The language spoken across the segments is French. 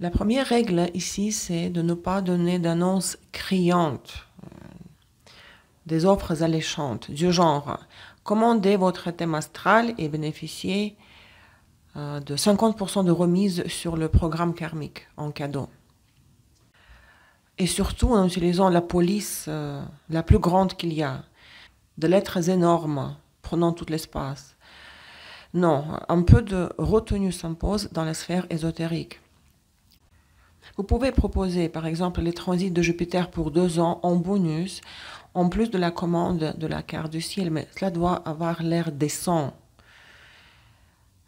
La première règle ici, c'est de ne pas donner d'annonces criantes, des offres alléchantes, du genre « Commandez votre thème astral et bénéficiez de 50% de remise sur le programme karmique en cadeau. » Et surtout en utilisant la police la plus grande qu'il y a, de lettres énormes prenant tout l'espace. Non, un peu de retenue s'impose dans la sphère ésotérique. Vous pouvez proposer par exemple les transits de Jupiter pour 2 ans en bonus, en plus de la commande de la carte du ciel, mais cela doit avoir l'air décent.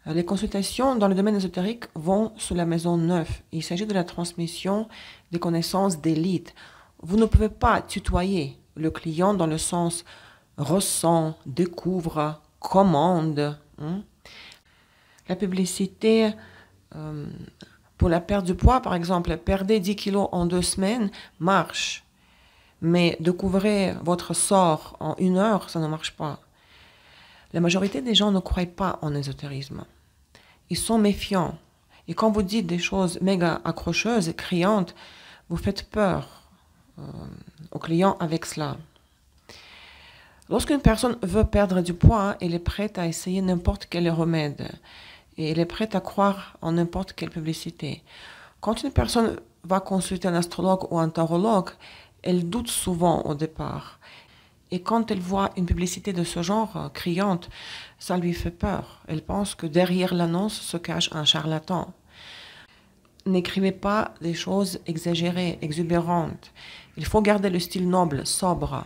Les consultations dans le domaine ésotérique vont sous la maison 9. Il s'agit de la transmission des connaissances d'élite. Vous ne pouvez pas tutoyer le client dans le sens ressent, découvre, commande. La publicité pour la perte du poids, par exemple, perdez 10 kilos en 2 semaines, marche. Mais découvrez votre sort en 1 heure, ça ne marche pas. La majorité des gens ne croient pas en ésotérisme. Ils sont méfiants. Et quand vous dites des choses méga accrocheuses et criantes, vous faites peur aux clients avec cela. Lorsqu'une personne veut perdre du poids, elle est prête à essayer n'importe quel remède. Et elle est prête à croire en n'importe quelle publicité. Quand une personne va consulter un astrologue ou un tarologue, elle doute souvent au départ. Et quand elle voit une publicité de ce genre, criante, ça lui fait peur. Elle pense que derrière l'annonce se cache un charlatan. N'écrivez pas des choses exagérées, exubérantes. Il faut garder le style noble, sobre,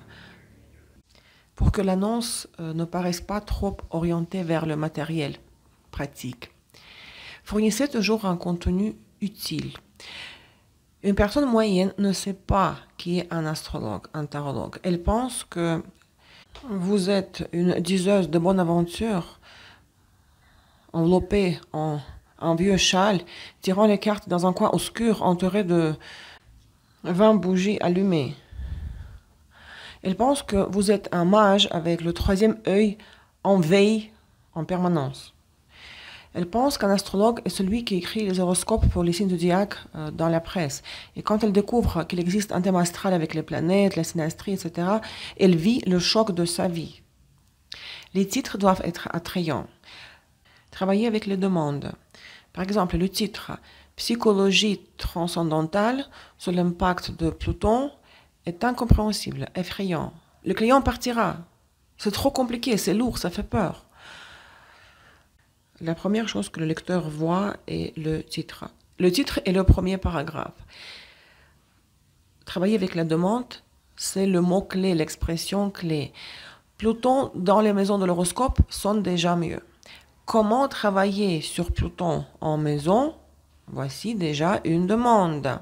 pour que l'annonce ne paraisse pas trop orientée vers le matériel pratique. Fournissez toujours un contenu utile. Une personne moyenne ne sait pas qui est un astrologue, un tarologue. Elle pense que vous êtes une diseuse de bonne aventure, enveloppée en un vieux châle, tirant les cartes dans un coin obscur entouré de 20 bougies allumées. Elle pense que vous êtes un mage avec le 3e œil en veille en permanence. Elle pense qu'un astrologue est celui qui écrit les horoscopes pour les signes zodiaques dans la presse. Et quand elle découvre qu'il existe un thème astral avec les planètes, la synastrie, etc., elle vit le choc de sa vie. Les titres doivent être attrayants. Travaillez avec les demandes. Par exemple, le titre « Psychologie transcendantale sur l'impact de Pluton » est incompréhensible, effrayant. Le client partira. C'est trop compliqué, c'est lourd, ça fait peur. La première chose que le lecteur voit est le titre. Le titre est le premier paragraphe. Travailler avec la demande, c'est le mot-clé, l'expression clé. Pluton dans les maisons de l'horoscope sonne déjà mieux. Comment travailler sur Pluton en maison? Voici déjà une demande.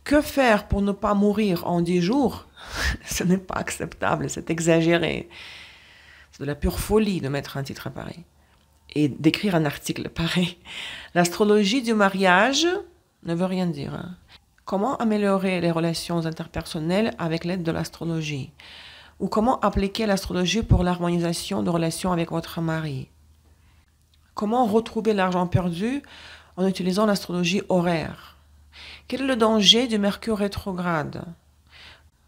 Que faire pour ne pas mourir en 10 jours? Ce n'est pas acceptable, c'est exagéré. C'est de la pure folie de mettre un titre pareil et d'écrire un article pareil. L'astrologie du mariage ne veut rien dire. Comment améliorer les relations interpersonnelles avec l'aide de l'astrologie? Ou comment appliquer l'astrologie pour l'harmonisation de relations avec votre mari? Comment retrouver l'argent perdu en utilisant l'astrologie horaire? Quel est le danger du Mercure rétrograde?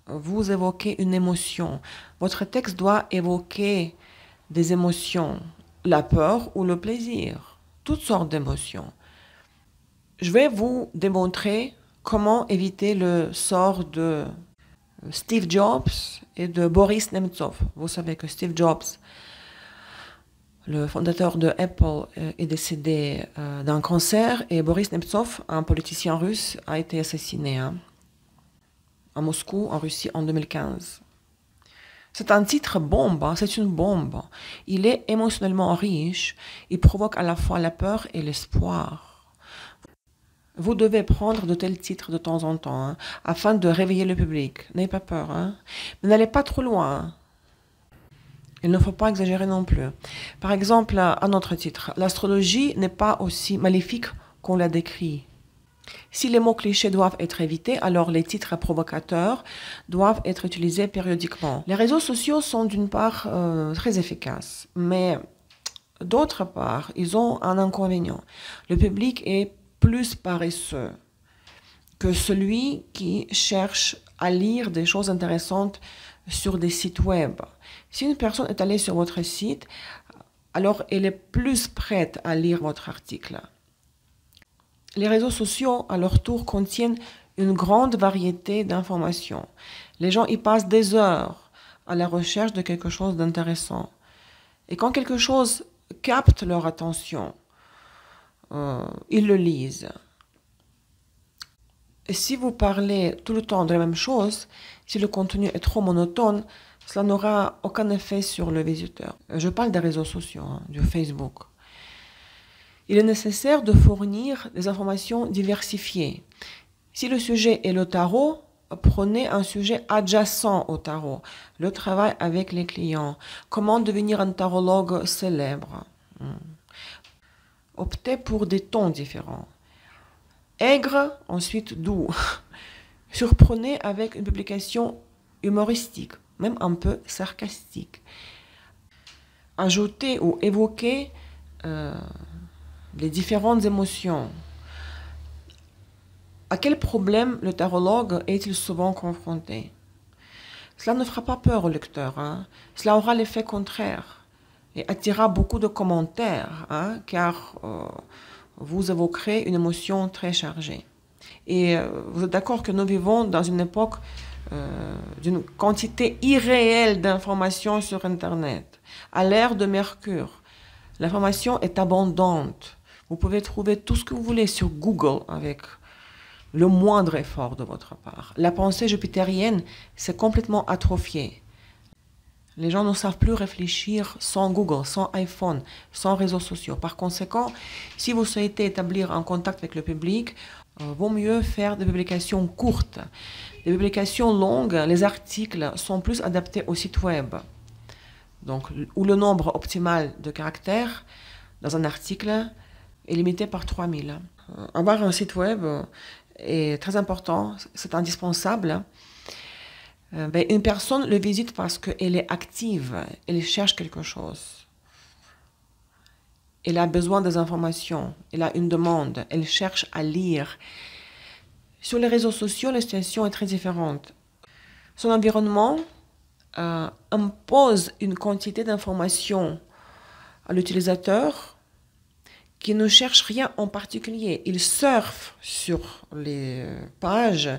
Vous évoquez une émotion. Votre texte doit évoquer des émotions, la peur ou le plaisir, toutes sortes d'émotions. Je vais vous démontrer comment éviter le sort de Steve Jobs et de Boris Nemtsov. Vous savez que Steve Jobs, le fondateur de Apple, est décédé d'un cancer et Boris Nemtsov, un politicien russe, a été assassiné à Moscou, en Russie, en 2015. C'est un titre bombe, c'est une bombe. Il est émotionnellement riche, il provoque à la fois la peur et l'espoir. Vous devez prendre de tels titres de temps en temps, afin de réveiller le public. N'ayez pas peur, mais n'allez pas trop loin. Il ne faut pas exagérer non plus. Par exemple, un autre titre. L'astrologie n'est pas aussi maléfique qu'on la décrit. Si les mots clichés doivent être évités, alors les titres provocateurs doivent être utilisés périodiquement. Les réseaux sociaux sont d'une part très efficaces, mais d'autre part, ils ont un inconvénient. Le public est plus paresseux que celui qui cherche à lire des choses intéressantes sur des sites web. Si une personne est allée sur votre site, alors elle est plus prête à lire votre article. Les réseaux sociaux, à leur tour, contiennent une grande variété d'informations. Les gens y passent des heures à la recherche de quelque chose d'intéressant. Et quand quelque chose capte leur attention, ils le lisent. Et si vous parlez tout le temps de la même chose, si le contenu est trop monotone, cela n'aura aucun effet sur le visiteur. Je parle des réseaux sociaux, du Facebook. Il est nécessaire de fournir des informations diversifiées. Si le sujet est le tarot, prenez un sujet adjacent au tarot. Le travail avec les clients. Comment devenir un tarologue célèbre. Optez pour des tons différents. Aigre, ensuite doux. Surprenez avec une publication humoristique, même un peu sarcastique. Ajoutez ou évoquez les différentes émotions. À quel problème le tarologue est-il souvent confronté? Cela ne fera pas peur au lecteur. Cela aura l'effet contraire et attirera beaucoup de commentaires, car vous évoquerez une émotion très chargée. Et vous êtes d'accord que nous vivons dans une époque d'une quantité irréelle d'informations sur Internet. À l'ère de Mercure, l'information est abondante. Vous pouvez trouver tout ce que vous voulez sur Google avec le moindre effort de votre part. La pensée jupitérienne s'est complètement atrophiée. Les gens ne savent plus réfléchir sans Google, sans iPhone, sans réseaux sociaux. Par conséquent, si vous souhaitez établir un contact avec le public, vaut mieux faire des publications courtes. Des publications longues, les articles sont plus adaptés au site web. Donc, où le nombre optimal de caractères dans un article est limité par 3000. Avoir un site web est très important, c'est indispensable. Une personne le visite parce qu'elle est active, elle cherche quelque chose. Elle a besoin des informations, elle a une demande, elle cherche à lire. Sur les réseaux sociaux, la situation est très différente. Son environnement impose une quantité d'informations à l'utilisateur qui ne cherche rien en particulier. Il surfe sur les pages,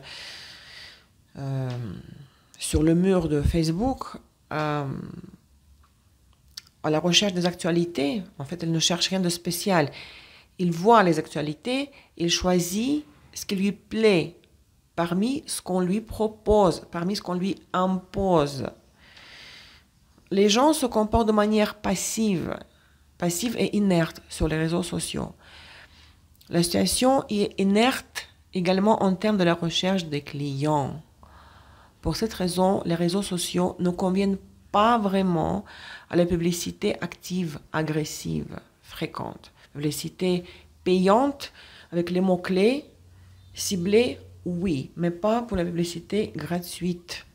sur le mur de Facebook, à la recherche des actualités. En fait, il ne cherche rien de spécial. Il voit les actualités, il choisit ce qui lui plaît parmi ce qu'on lui propose, parmi ce qu'on lui impose. Les gens se comportent de manière passive et inerte sur les réseaux sociaux. La situation est inerte également en termes de la recherche des clients. Pour cette raison, les réseaux sociaux ne conviennent pas vraiment à la publicité active, agressive, fréquente. Publicité payante avec les mots-clés ciblés, oui, mais pas pour la publicité gratuite.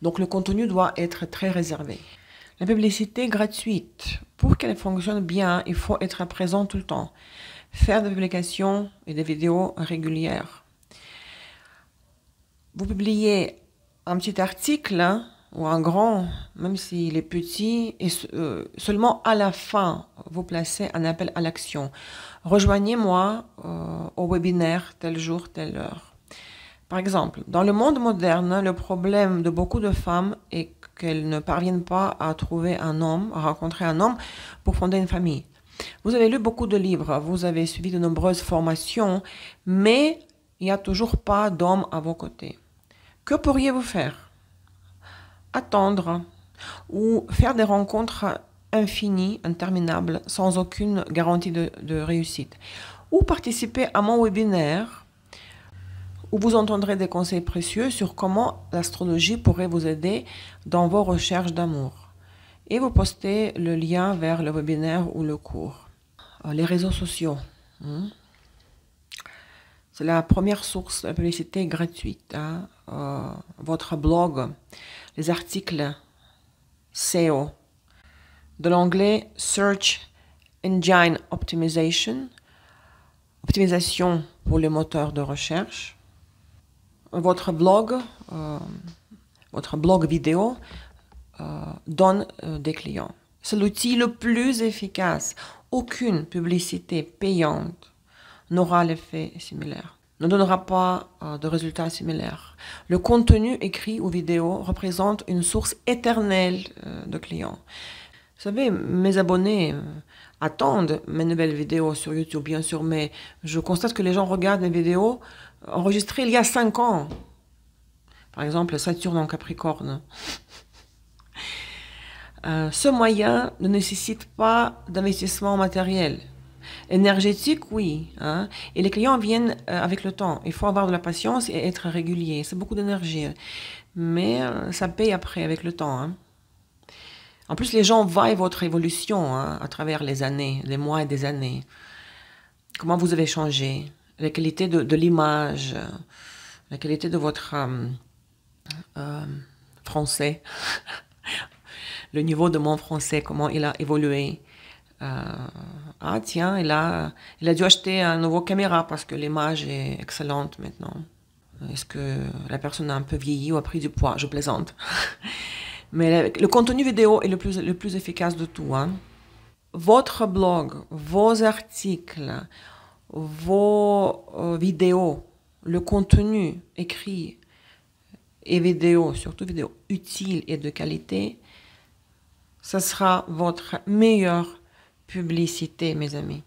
Donc le contenu doit être très réservé. La publicité gratuite, pour qu'elle fonctionne bien, il faut être présent tout le temps. Faire des publications et des vidéos régulières. Vous publiez un petit article ou un grand, même s'il est petit, et seulement à la fin, vous placez un appel à l'action. Rejoignez-moi au webinaire tel jour, telle heure. Par exemple, dans le monde moderne, le problème de beaucoup de femmes est qu'elles ne parviennent pas à trouver un homme, à rencontrer un homme pour fonder une famille. Vous avez lu beaucoup de livres, vous avez suivi de nombreuses formations, mais il n'y a toujours pas d'homme à vos côtés. Que pourriez-vous faire? Attendre ou faire des rencontres infinies, interminables, sans aucune garantie de réussite. Ou participer à mon webinaire où vous entendrez des conseils précieux sur comment l'astrologie pourrait vous aider dans vos recherches d'amour. Et vous postez le lien vers le webinaire ou le cours. Les réseaux sociaux. C'est la première source de publicité gratuite. Votre blog, les articles SEO, de l'anglais Search Engine Optimization, optimisation pour les moteurs de recherche. Votre blog vidéo donne des clients. C'est l'outil le plus efficace. Aucune publicité payante n'aura l'effet similaire, ne donnera pas de résultats similaires. Le contenu écrit ou vidéo représente une source éternelle de clients. Vous savez, mes abonnés attendent mes nouvelles vidéos sur YouTube, bien sûr, mais je constate que les gens regardent mes vidéos enregistrées il y a 5 ans. Par exemple, Saturne en Capricorne. Ce moyen ne nécessite pas d'investissement matériel. Énergétique, oui. Hein, et les clients viennent avec le temps. Il faut avoir de la patience et être régulier. C'est beaucoup d'énergie. Mais ça paye après, avec le temps. Hein. En plus, les gens voient votre évolution à travers les années, les mois et des années. Comment vous avez changé. La qualité de l'image. La qualité de votre français. Le niveau de mon français, comment il a évolué. Ah tiens, il a dû acheter une nouvelle caméra parce que l'image est excellente maintenant. Est-ce que la personne a un peu vieilli ou a pris du poids? Je plaisante. Mais le contenu vidéo est le plus efficace de tout. Hein. Votre blog, vos articles, vos vidéos, le contenu écrit et vidéo, surtout vidéo utile et de qualité, ce sera votre meilleure publicité, mes amis.